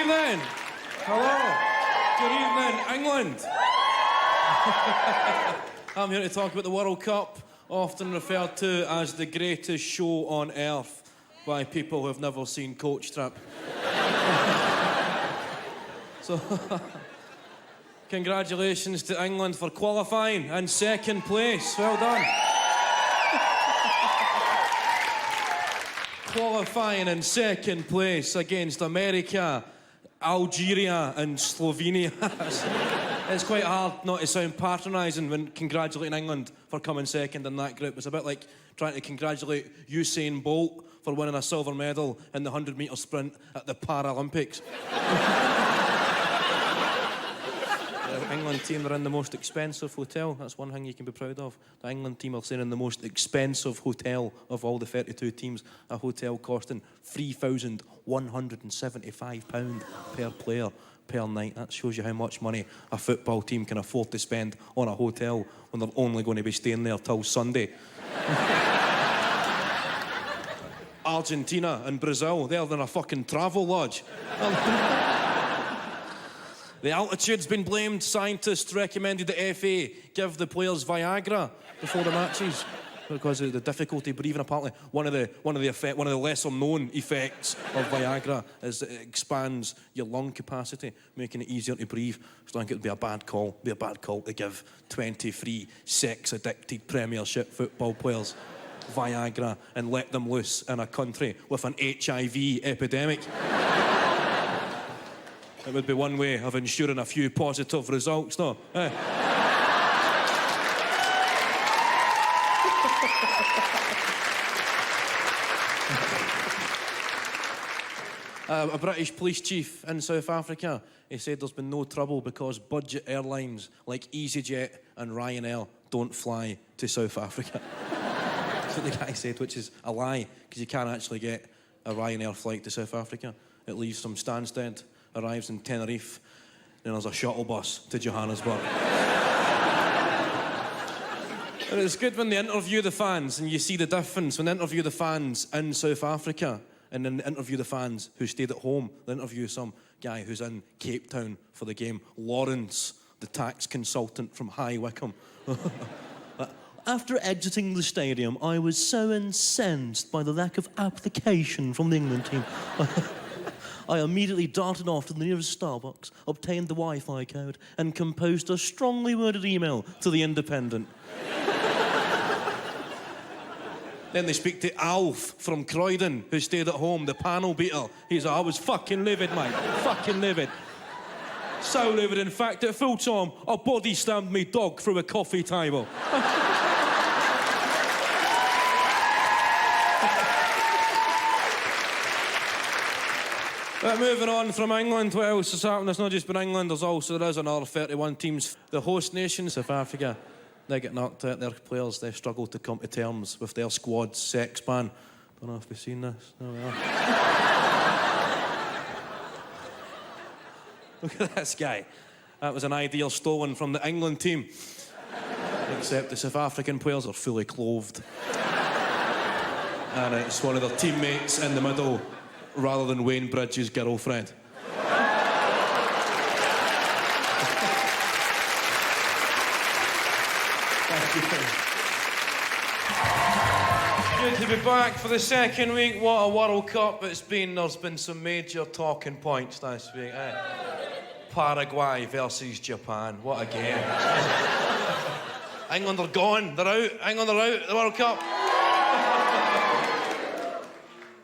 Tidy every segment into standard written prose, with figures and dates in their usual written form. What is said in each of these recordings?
evening. Hello. Good evening, England. I'm here to talk about the World Cup, often referred to as the greatest show on earth by people who have never seen Coach Trip. So, congratulations to England for qualifying in second place. Well done. Qualifying in second place against America, Algeria and Slovenia. It's quite hard not to sound patronising when congratulating England for coming second in that group. It's a bit like trying to congratulate Usain Bolt for winning a silver medal in the 100-metre sprint at the Paralympics. The England team are in the most expensive hotel. That's one thing you can be proud of. The England team are staying in the most expensive hotel of all the 32 teams. A hotel costing £3,175 per player per night. That shows you how much money a football team can afford to spend on a hotel when they're only going to be staying there till Sunday. Argentina and Brazil, they're in a fucking travel lodge. The altitude's been blamed. Scientists recommended the FA give the players Viagra before the matches because of the difficulty breathing. Apparently, one of the lesser known effects of Viagra is that it expands your lung capacity, making it easier to breathe. So I think it would be a bad call. Be a bad call to give 23 sex-addicted Premiership football players Viagra and let them loose in a country with an HIV epidemic. It would be one way of ensuring a few positive results, no? A British police chief in South Africa, he said there's been no trouble because budget airlines like EasyJet and Ryanair don't fly to South Africa. That's what the guy said, which is a lie, because you can't actually get a Ryanair flight to South Africa. It leaves from Stansted, arrives in Tenerife, then there's a shuttle bus to Johannesburg. And it's good when they interview the fans and you see the difference. When they interview the fans in South Africa and then they interview the fans who stayed at home, they interview some guy who's in Cape Town for the game, Lawrence, the tax consultant from High Wycombe. After exiting the stadium, I was so incensed by the lack of application from the England team. I immediately darted off to the nearest Starbucks, obtained the Wi-Fi code, and composed a strongly worded email to the Independent. Then they speak to Alf from Croydon, who stayed at home, the panel beater. He's like, I was fucking livid, mate. Fucking livid. So livid, in fact, at full time, I body slammed me dog through a coffee table. But moving on from England, what else has happened? It's not just been England, there is another 31 teams. The host nation, South Africa, they get knocked out. Their players, they struggle to come to terms with their squad's sex ban. Don't know if we've seen this. No, we are. Look at this guy. That was an idea stolen from the England team. Except the South African players are fully clothed. And it's one of their teammates in the middle, rather than Wayne Bridges' girlfriend. Thank you. Good to be back for the second week. What a World Cup it's been. There's been some major talking points this week. Paraguay versus Japan. What a game. England are gone. They're out. England are out of the World Cup.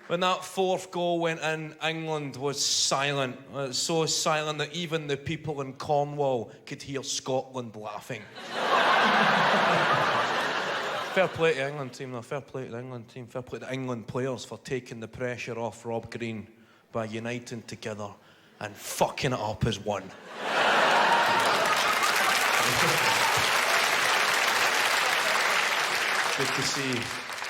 When that fourth goal went in, England was silent. It was so silent that even the people in Cornwall could hear Scotland laughing. Fair play to the England team, though. Fair play to the England team. Fair play to the England players for taking the pressure off Rob Green by uniting together and fucking it up as one. Good to see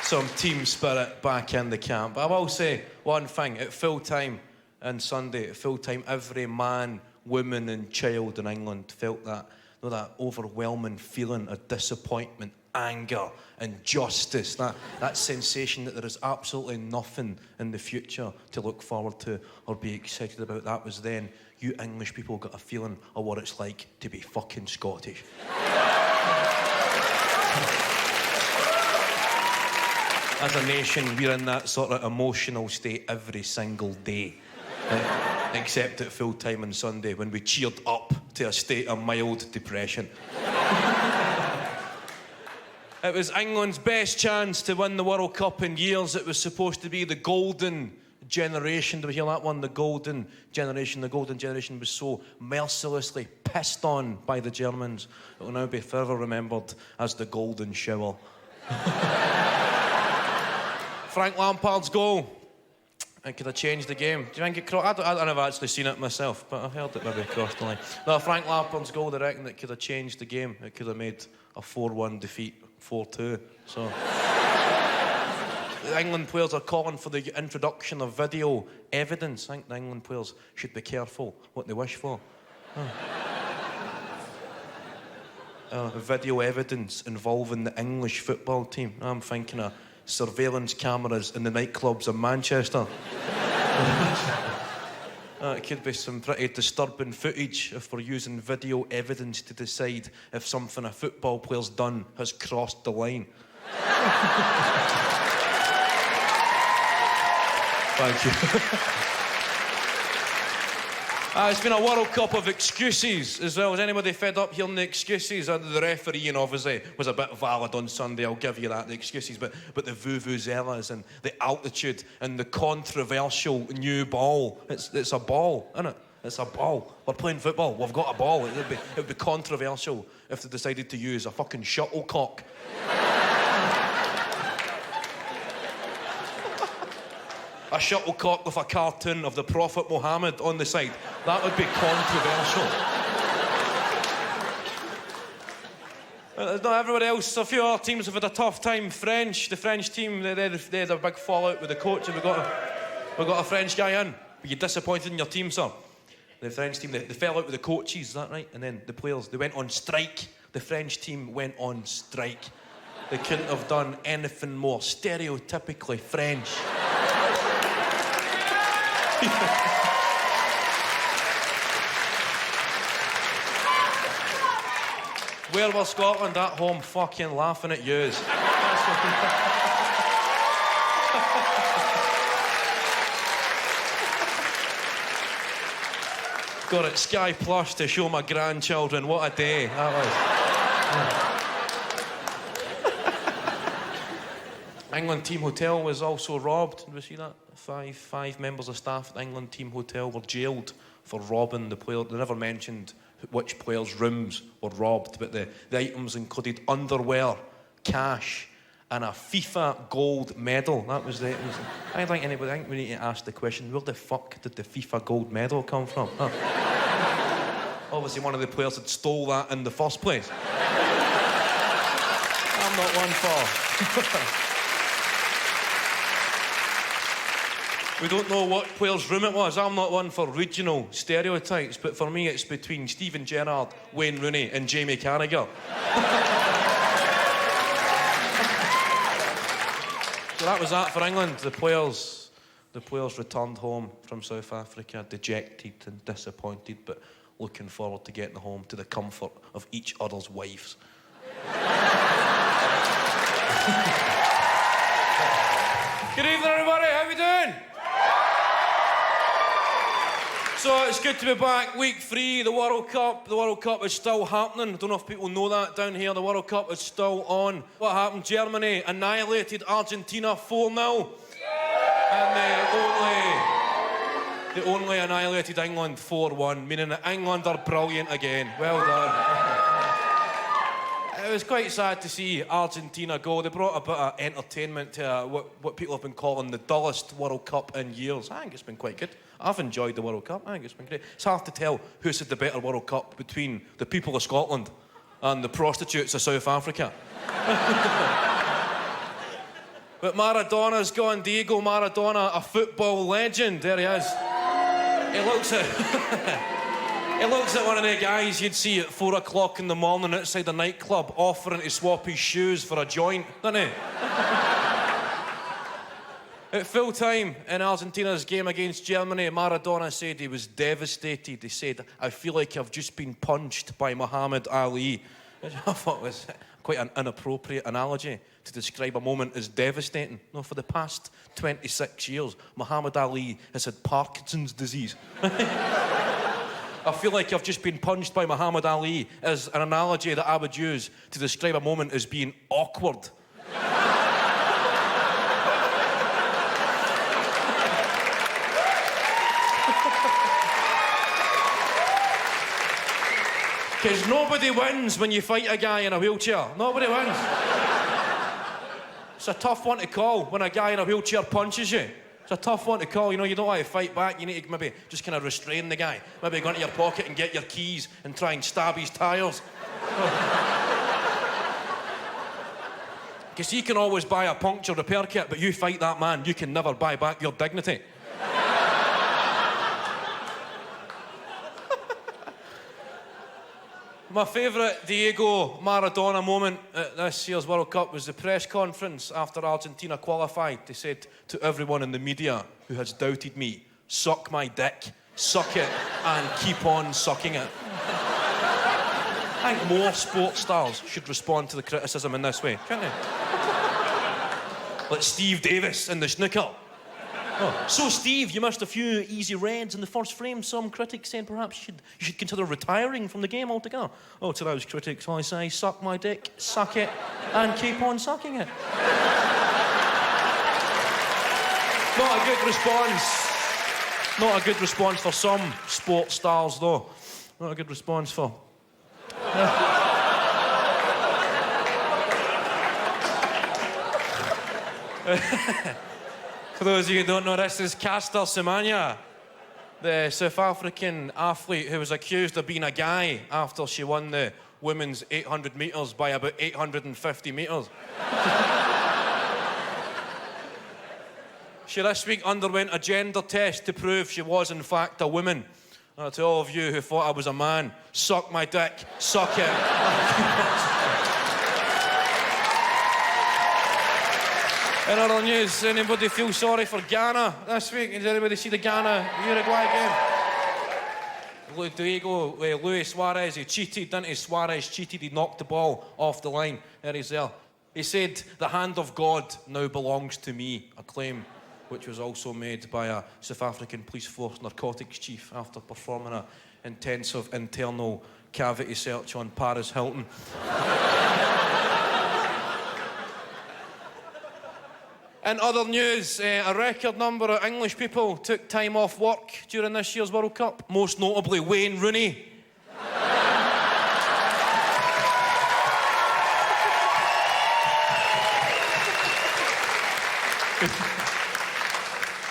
some team spirit back in the camp. I will say one thing, at full time on Sunday, at full time, every man, woman and child in England felt that, that overwhelming feeling of disappointment anger and justice, that sensation that there is absolutely nothing in the future to look forward to or be excited about. That was then. You English people got a feeling of what it's like to be fucking Scottish. As a nation, we're in that sort of emotional state every single day. Except at full time on Sunday when we cheered up to a state of mild depression. It was England's best chance to win the World Cup in years. It was supposed to be the golden generation. Did we hear that one? The golden generation. The golden generation was so mercilessly pissed on by the Germans. It will now be forever remembered as the golden shower. Frank Lampard's goal. It could have changed the game. Do you think it crossed? I've never actually seen it myself, but I've heard it maybe crossed the line. No, Frank Lampard's goal, they reckon it could have changed the game. It could have made a 4-1 defeat 4-2. So the England players are calling for the introduction of video evidence. I think the England players should be careful what they wish for. Video evidence involving the English football team. I'm thinking of surveillance cameras in the nightclubs in Manchester. It could be some pretty disturbing footage if we're using video evidence to decide if something a football player's done has crossed the line. Thank you. It's been a World Cup of excuses as well. Is anybody fed up hearing the excuses? The refereeing obviously was a bit valid on Sunday, I'll give you that, the excuses, but the Vuvuzelas and the altitude and the controversial new ball. It's a ball, isn't it? It's a ball. We're playing football, we've got a ball. It would be controversial if they decided to use a fucking shuttlecock. A shuttlecock with a cartoon of the Prophet Muhammad on the side. That would be controversial. Not everybody else. A few other teams have had a tough time. The French team, they had a big fallout with the coach, and we got a French guy in. Were you disappointed in your team, sir? The French team, they fell out with the coaches, is that right? And then the players, they went on strike. The French team went on strike. They couldn't have done anything more stereotypically French. Where was Scotland at home fucking laughing at yous? Got it, Sky Plus to show my grandchildren. What a day that was. England team hotel was also robbed. Did we see that? Five members of staff at the England team hotel were jailed for robbing the player. They never mentioned which players' rooms were robbed, but the items included underwear, cash, and a FIFA gold medal. That was the items. I think we need to ask the question, where the fuck did the FIFA gold medal come from? Huh? Obviously one of the players had stole that in the first place. I'm not one for... We don't know what player's room it was. I'm not one for regional stereotypes, but for me it's between Steven Gerrard, Wayne Rooney and Jamie Carragher. So that was that for England. The players returned home from South Africa dejected and disappointed, but looking forward to getting home to the comfort of each other's wives. Good evening, everybody. How we doing? So it's good to be back. Week 3, the World Cup. The World Cup is still happening. I don't know if people know that down here. The World Cup is still on. What happened? Germany annihilated Argentina 4-0. And they only annihilated England 4-1, meaning that England are brilliant again. Well done. It was quite sad to see Argentina go. They brought a bit of entertainment to what people have been calling the dullest World Cup in years. I think it's been quite good. I've enjoyed the World Cup. I think it's been great. It's hard to tell who's had the better World Cup between the people of Scotland and the prostitutes of South Africa. But Maradona's gone. Diego Maradona, a football legend. There he is. He looks He looks at one of the guys you'd see at 4 o'clock in the morning outside a nightclub offering to swap his shoes for a joint, doesn't he? At full time in Argentina's game against Germany, Maradona said he was devastated. He said, "I feel like I've just been punched by Muhammad Ali." Which I thought was quite an inappropriate analogy to describe a moment as devastating. No, for the past 26 years, Muhammad Ali has had Parkinson's disease. I feel like I've just been punched by Muhammad Ali as an analogy that I would use to describe a moment as being awkward. Because nobody wins when you fight a guy in a wheelchair. Nobody wins. It's a tough one to call when a guy in a wheelchair punches you. It's a tough one to call. You know, you don't want to fight back. You need to maybe just kind of restrain the guy. Maybe go into your pocket and get your keys and try and stab his tyres. Because he can always buy a puncture repair kit, but you fight that man, you can never buy back your dignity. My favourite Diego Maradona moment at this year's World Cup was the press conference after Argentina qualified. He said to everyone in the media who has doubted me, "Suck my dick, suck it, and keep on sucking it." I think more sports stars should respond to the criticism in this way, shouldn't they? Like Steve Davis in the snooker. Oh. "So, Steve, you missed a few easy reds in the first frame. Some critics saying perhaps you should consider retiring from the game altogether." "Oh, to those critics, I say, suck my dick, suck it, and keep on sucking it." Not a good response. Not a good response for some sports stars, though. Not a good response for... For those of you who don't know, this is Caster Semenya, the South African athlete who was accused of being a guy after she won the women's 800 metres by about 850 metres. She this week underwent a gender test to prove she was in fact a woman. To all of you who thought I was a man, suck my dick, suck it. In other news, anybody feel sorry for Ghana this week? Did anybody see the Ghana-Uruguay game? Luis Suarez, he cheated, didn't he? Suarez cheated, he knocked the ball off the line. There he's there. He said, "The hand of God now belongs to me," a claim which was also made by a South African police force narcotics chief after performing an intensive internal cavity search on Paris Hilton. In other news, a record number of English people took time off work during this year's World Cup, most notably Wayne Rooney.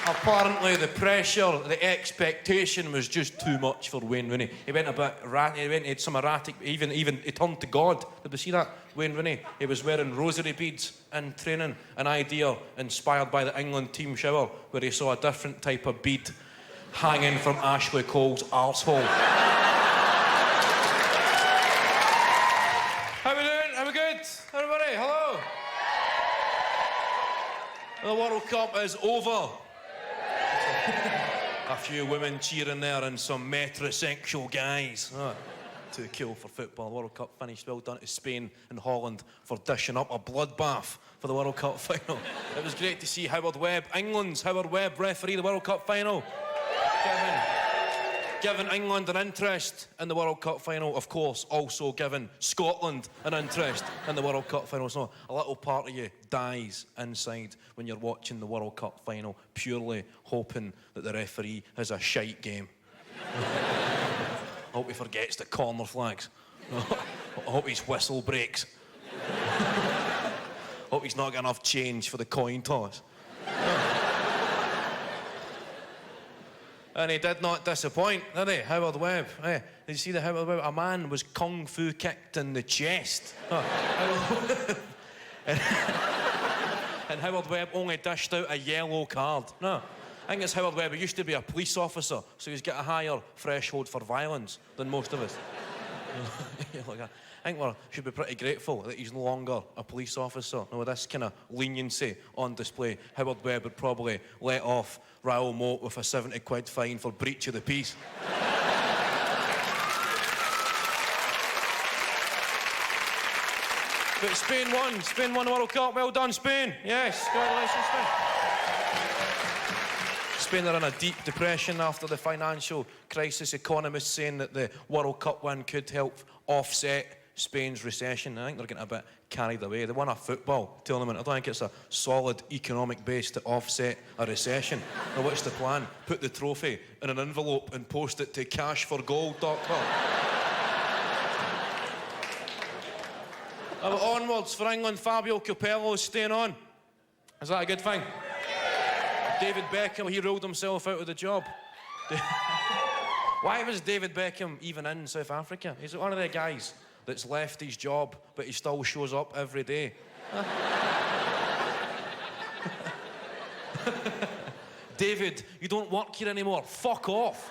Apparently, the pressure, the expectation was just too much for Wayne Rooney. He went a bit he had some erratic, even he turned to God. Did you see that? Wayne Rooney, he was wearing rosary beads in training, an idea inspired by the England team shower, where he saw a different type of bead hanging from Ashley Cole's arsehole. How we doing? Are we good? Everybody, hello? The World Cup is over. A few women cheering there and some metrosexual guys. Oh, too cool for football. The World Cup finished. Well done to Spain and Holland for dishing up a bloodbath for the World Cup final. It was great to see Howard Webb, England's Howard Webb, referee the World Cup final. Giving England an interest in the World Cup final, of course, also giving Scotland an interest in the World Cup final. So a little part of you dies inside when you're watching the World Cup final, purely hoping that the referee has a shite game. I hope he forgets the corner flags. I hope his whistle breaks. I hope he's not got enough change for the coin toss. And he did not disappoint, did he? Howard Webb. Did you see the Howard Webb? A man was kung fu kicked in the chest. And Howard Webb only dished out a yellow card. No. think it's Howard Webb. He used to be a police officer, so he's got a higher threshold for violence than most of us. I think we should be pretty grateful that he's no longer a police officer. Now, with this kind of leniency on display, Howard Webb would probably let off Raoul Moat with a 70 quid fine for breach of the peace. But Spain won. Spain won the World Cup. Well done, Spain. Yes, congratulations, Spain. Spain are in a deep depression after the financial crisis. Economists saying that the World Cup win could help offset Spain's recession. I think they're getting a bit carried away. They won a football tournament. I don't think it's a solid economic base to offset a recession. Now, what's the plan? Put the trophy in an envelope and post it to cashforgold.com. Onwards for England. Fabio Capello is staying on. Is that a good thing? David Beckham, he ruled himself out of the job. Why was David Beckham even in South Africa? He's one of the guys that's left his job, but he still shows up every day. David, you don't work here anymore. Fuck off.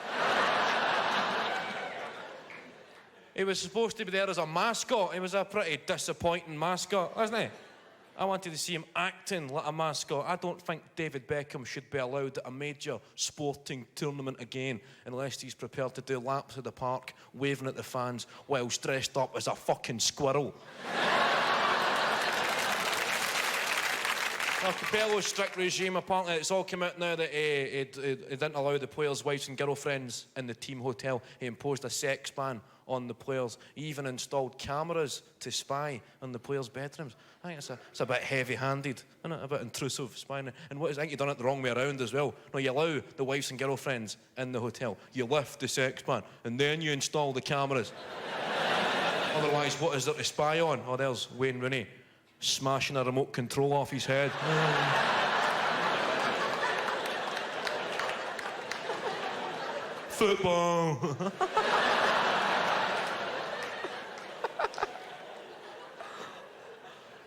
He was supposed to be there as a mascot. He was a pretty disappointing mascot, wasn't he? I wanted to see him acting like a mascot. I don't think David Beckham should be allowed at a major sporting tournament again unless he's prepared to do laps of the park, waving at the fans whilst dressed up as a fucking squirrel. Well, Capello's strict regime, apparently it's all come out now that he didn't allow the players' wives and girlfriends in the team hotel. He imposed a sex ban on the players. He even installed cameras to spy on the players' bedrooms. I think it's a bit heavy-handed, isn't it? A bit intrusive spying. And I think you've done it the wrong way around as well. No, you allow the wives and girlfriends in the hotel. You lift the sex ban, and then you install the cameras. Otherwise, what is there to spy on? Oh, there's Wayne Rooney smashing a remote control off his head. Football.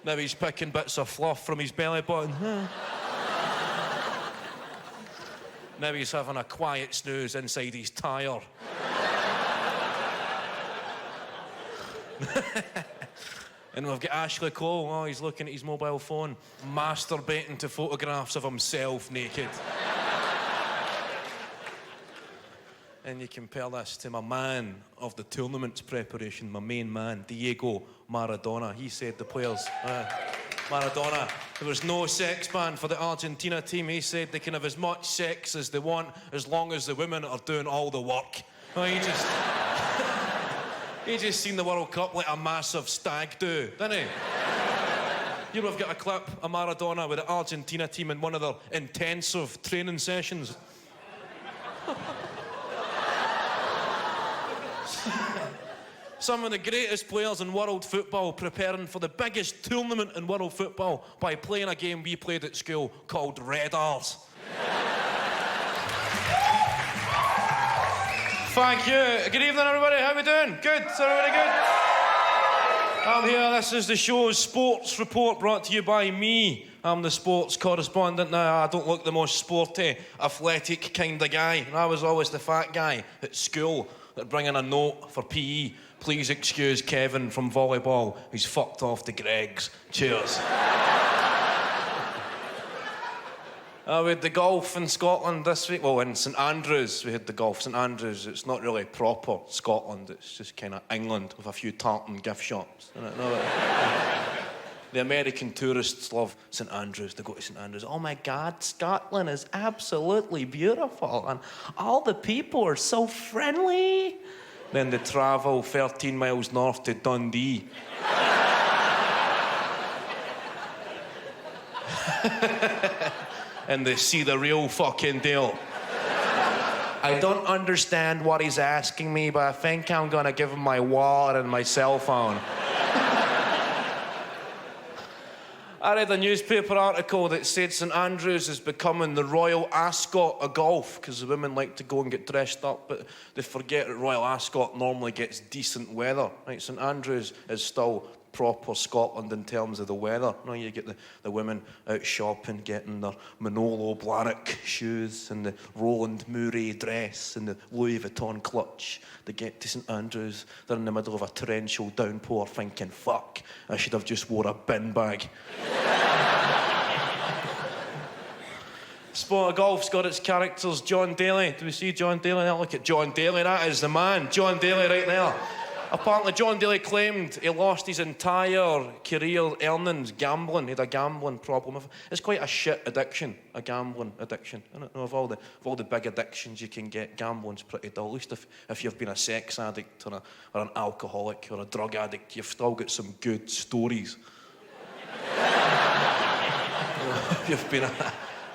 Now he's picking bits of fluff from his belly button. Now he's having a quiet snooze inside his tyre. And we've got Ashley Cole. Oh, he's looking at his mobile phone, masturbating to photographs of himself naked. And you compare this to my man of the tournament's preparation, my main man, Diego Maradona. He said the players, Maradona, there was no sex ban for the Argentina team. He said they can have as much sex as they want as long as the women are doing all the work. Well, he just seen the World Cup like a massive stag do, didn't he? You know, I've got a clip of Maradona with the Argentina team in one of their intensive training sessions. Some of the greatest players in world football preparing for the biggest tournament in world football by playing a game we played at school called Red Arse. Thank you. Good evening, everybody. How we doing? Good? Is everybody good? I'm here. This is the show's sports report brought to you by me. I'm the sports correspondent now. I don't look the most sporty, athletic kind of guy. I was always the fat guy at school that bring in a note for PE. Please excuse Kevin from volleyball. He's fucked off to Greg's. Cheers. We had the golf in Scotland this week. Well, in St Andrews, we had the golf. St Andrews, it's not really proper Scotland. It's just kind of England with a few tartan gift shops. The American tourists love St Andrews. They go to St Andrews. Oh my God, Scotland is absolutely beautiful. And all the people are so friendly. Then they travel 13 miles north to Dundee. And they see the real fucking deal. I don't understand what he's asking me, but I think I'm gonna give him my wallet and my cell phone. I read a newspaper article that said St Andrews is becoming the Royal Ascot of golf because the women like to go and get dressed up, but they forget that Royal Ascot normally gets decent weather. Right? St Andrews is still proper Scotland in terms of the weather. You know, you get the women out shopping, getting their Manolo Blahnik shoes and the Roland Murray dress and the Louis Vuitton clutch. They get to St Andrews, they're in the middle of a torrential downpour thinking, fuck, I should have just wore a bin bag. Sport of golf's got its characters. John Daly. Do we see John Daly there? Look at John Daly. That is the man. John Daly right there. Apparently, John Daly claimed he lost his entire career earnings gambling. He had a gambling problem. It's quite a shit addiction, a gambling addiction. I don't know, of all the big addictions you can get, gambling's pretty dull. At least if you've been a sex addict or an alcoholic or a drug addict, you've still got some good stories.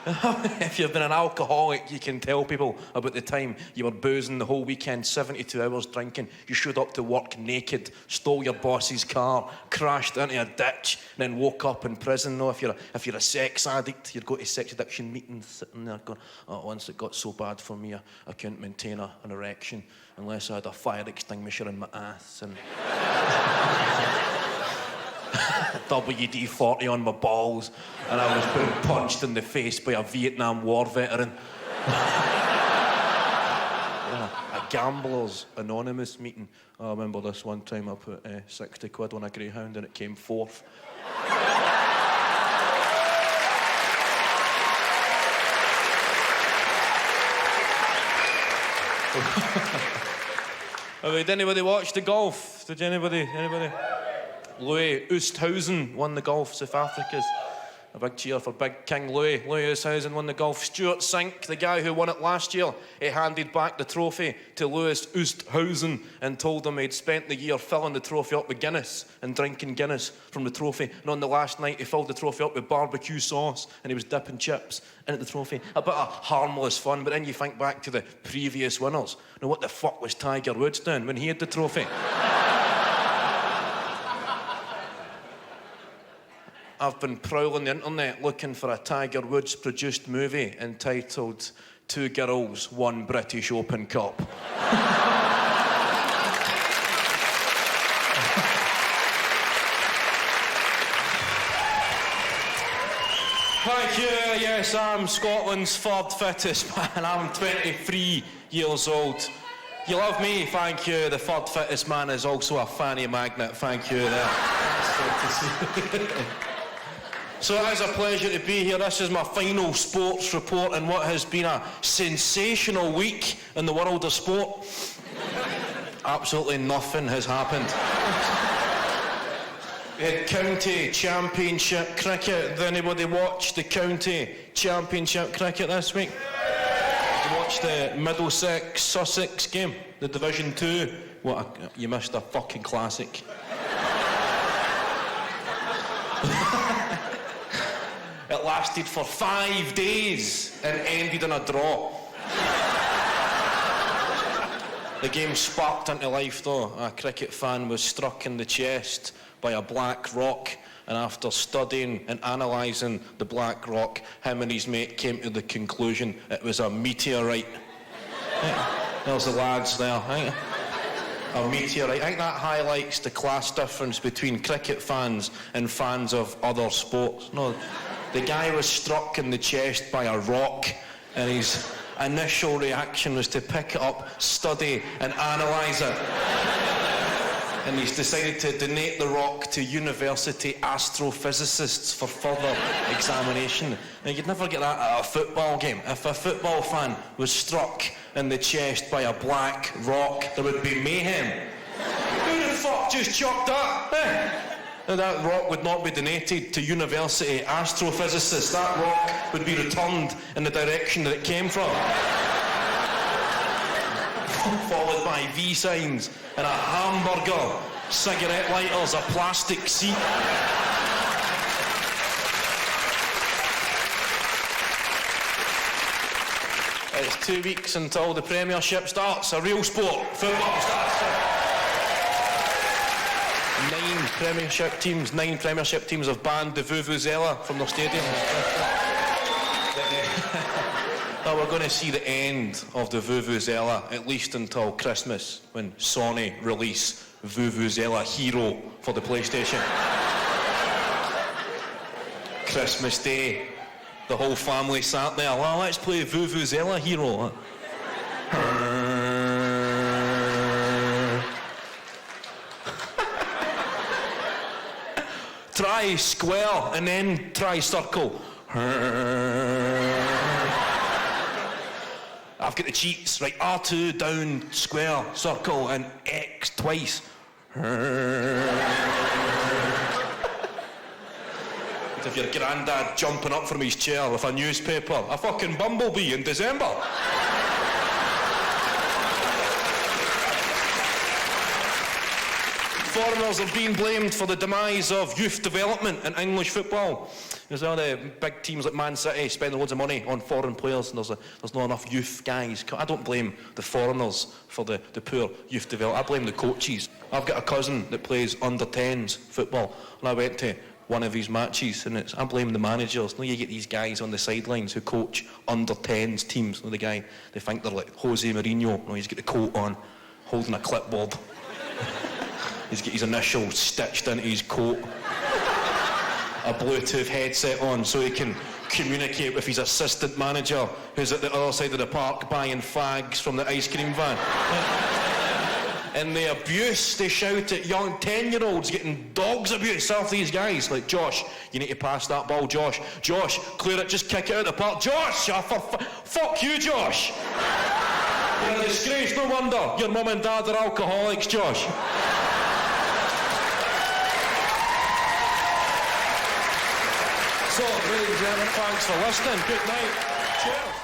If you've been an alcoholic, you can tell people about the time you were boozing the whole weekend, 72 hours drinking. You showed up to work naked, stole your boss's car, crashed into a ditch, and then woke up in prison. No, if you're a sex addict, you'd go to sex addiction meetings, sitting there going, oh, once it got so bad for me, I couldn't maintain an erection unless I had a fire extinguisher in my ass and WD-40 on my balls, and I was being punched in the face by a Vietnam War veteran. A Gamblers Anonymous meeting. I remember this one time I put 60 quid on a greyhound and it came fourth. Did anybody watch the golf? Did anybody? Louis Oosthuizen won the golf, South Africa's. A big cheer for Big King Louis. Louis Oosthuizen won the golf. Stuart Sink, the guy who won it last year, he handed back the trophy to Louis Oosthuizen and told him he'd spent the year filling the trophy up with Guinness and drinking Guinness from the trophy. And on the last night, he filled the trophy up with barbecue sauce and he was dipping chips into the trophy. A bit of harmless fun, but then you think back to the previous winners. Now, what the fuck was Tiger Woods doing when he had the trophy? I've been prowling the internet looking for a Tiger Woods produced movie entitled Two Girls, One British Open Cup. Thank you. Yes, I'm Scotland's third fittest man. I'm 23 years old. You love me, thank you. The third fittest man is also a fanny magnet. Thank you there. So it is a pleasure to be here. This is my final sports report in what has been a sensational week in the world of sport. Absolutely nothing has happened. We had county championship cricket. Did anybody watch the county championship cricket this week? Did you watch the Middlesex-Sussex game? The Division 2? You missed a fucking classic. It lasted for 5 days and ended in a draw. The game sparked into life though. A cricket fan was struck in the chest by a black rock, and after studying and analysing the black rock, him and his mate came to the conclusion it was a meteorite. There's the lads there. A meteorite. I think that highlights the class difference between cricket fans and fans of other sports. No, the guy was struck in the chest by a rock, and his initial reaction was to pick it up, study and analyse it. And he's decided to donate the rock to university astrophysicists for further examination. Now, you'd never get that at a football game. If a football fan was struck in the chest by a black rock, there would be mayhem. Who the fuck just chucked that? Now, that rock would not be donated to university astrophysicists. That rock would be returned in the direction that it came from. Followed by V signs and a hamburger, cigarette lighters, a plastic seat. It's 2 weeks until the Premiership starts, a real sport. Football starts. 9 Premiership teams have banned the Vuvuzela from their stadium. But we're going to see the end of the Vuvuzela, at least until Christmas, when Sony release Vuvuzela Hero for the PlayStation. Christmas Day, the whole family sat there. Well, let's play Vuvuzela Hero. Try square and then try circle. I've got the cheats, right? R2 down, square, circle, and X twice. If your granddad jumping up from his chair with a newspaper, a fucking bumblebee in December. Foreigners have been blamed for the demise of youth development in English football. There's all the big teams like Man City spending loads of money on foreign players, and there's not enough youth guys. I don't blame the foreigners for the poor youth development. I blame the coaches. I've got a cousin that plays under-10s football, and I went to one of his matches, and I blame the managers. You get these guys on the sidelines who coach under-10s teams. The guy, they think they're like Jose Mourinho. He's got the coat on, holding a clipboard. He's got his initials stitched into his coat. A Bluetooth headset on so he can communicate with his assistant manager who's at the other side of the park buying fags from the ice cream van. And the abuse they shout at young 10-year-olds getting dogs abuse off these guys. Like, Josh, you need to pass that ball, Josh. Josh, clear it, just kick it out of the park. Josh! Oh, fuck you, Josh! You're a disgrace, no wonder your mum and dad are alcoholics, Josh. So, ladies and gentlemen, thanks for listening. Good night. Cheers.